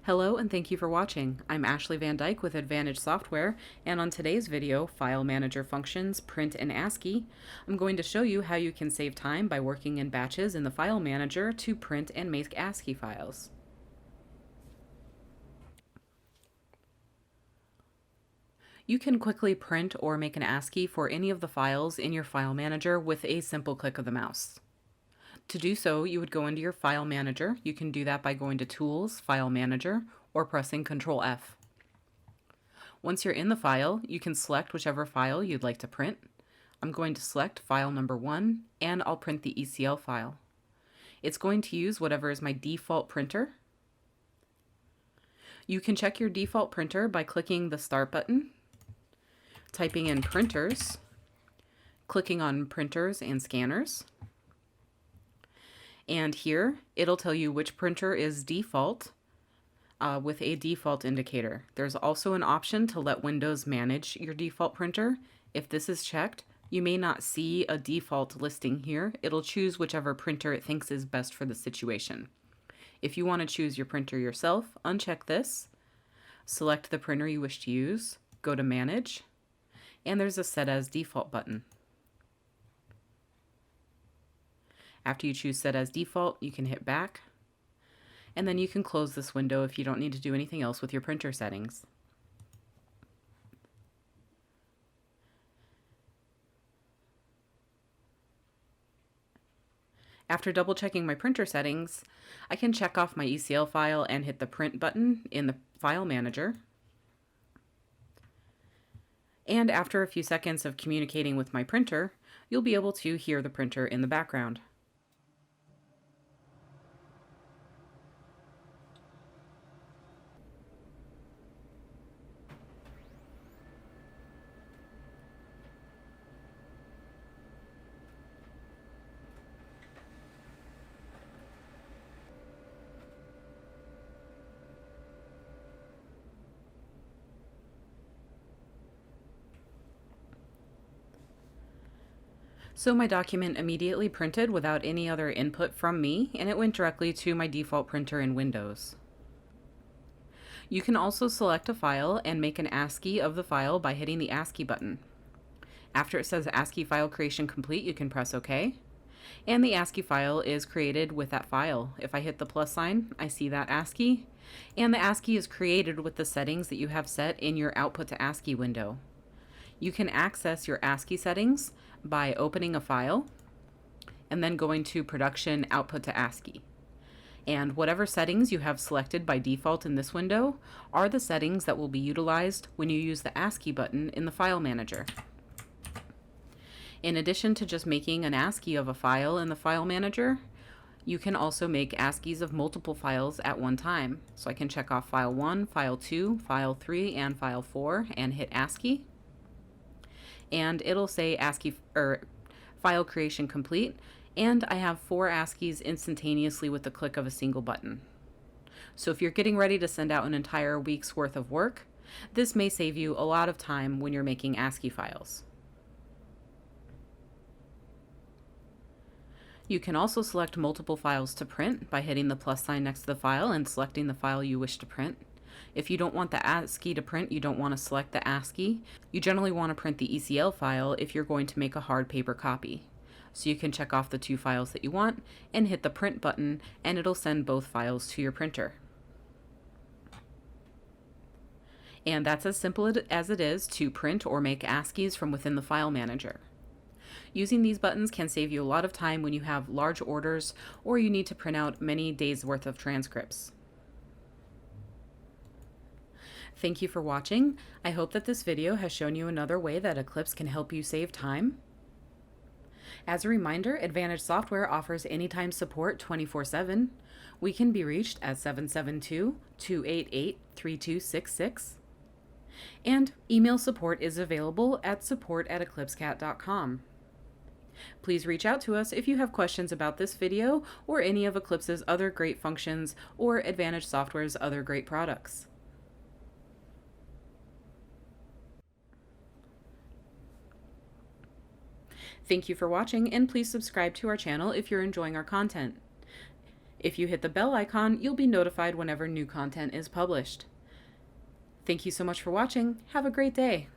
Hello and thank you for watching. I'm Ashley Van Dyke with Advantage Software, and on today's video, File Manager Functions, Print and Ascii, I'm going to show you how you can save time by working in batches in the File Manager to print and make ASCII files. You can quickly print or make an ASCII for any of the files in your File Manager with a simple click of the mouse. To do so, you would go into your File Manager. You can do that by going to Tools, File Manager, or pressing Ctrl F. Once you're in the file, you can select whichever file you'd like to print. I'm going to select file number 1, and I'll print the ECL file. It's going to use whatever is my default printer. You can check your default printer by clicking the Start button, typing in Printers, clicking on Printers and Scanners, and here it'll tell you which printer is default with a default indicator. There's also an option to let Windows manage your default printer. If this is checked, you may not see a default listing here. It'll choose whichever printer it thinks is best for the situation. If you want to choose your printer yourself, uncheck this, select the printer you wish to use, go to Manage, and there's a Set as Default button. After you choose Set as Default, you can hit Back, and then you can close this window if you don't need to do anything else with your printer settings. After double checking my printer settings, I can check off my ECL file and hit the Print button in the File Manager. And after a few seconds of communicating with my printer, you'll be able to hear the printer in the background. So my document immediately printed without any other input from me, and it went directly to my default printer in Windows. You can also select a file and make an ASCII of the file by hitting the ASCII button. After it says ASCII file creation complete, you can press OK, and the ASCII file is created with that file. If I hit the plus sign, I see that ASCII, and the ASCII is created with the settings that you have set in your Output to ASCII window. You can access your ASCII settings by opening a file and then going to Production Output to ASCII. And whatever settings you have selected by default in this window are the settings that will be utilized when you use the ASCII button in the File Manager. In addition to just making an ASCII of a file in the File Manager, you can also make ASCIIs of multiple files at one time. So I can check off File 1, File 2, File 3, and File 4 and hit ASCII. And it'll say ASCII or file creation complete, and I have 4 ASCIIs instantaneously with the click of a single button. So if you're getting ready to send out an entire week's worth of work, this may save you a lot of time when you're making ASCII files. You can also select multiple files to print by hitting the plus sign next to the file and selecting the file you wish to print. If you don't want the ASCII to print, you don't want to select the ASCII. You generally want to print the ECL file if you're going to make a hard paper copy. So you can check off the 2 files that you want and hit the print button, and it'll send both files to your printer. And that's as simple as it is to print or make ASCIIs from within the File Manager. Using these buttons can save you a lot of time when you have large orders or you need to print out many days' worth of transcripts. Thank you for watching. I hope that this video has shown you another way that Eclipse can help you save time. As a reminder, Advantage Software offers anytime support 24/7. We can be reached at 772-288-3266. And email support is available at support@eclipsecat.com. Please reach out to us if you have questions about this video or any of Eclipse's other great functions or Advantage Software's other great products. Thank you for watching, and please subscribe to our channel if you're enjoying our content. If you hit the bell icon, you'll be notified whenever new content is published. Thank you so much for watching. Have a great day.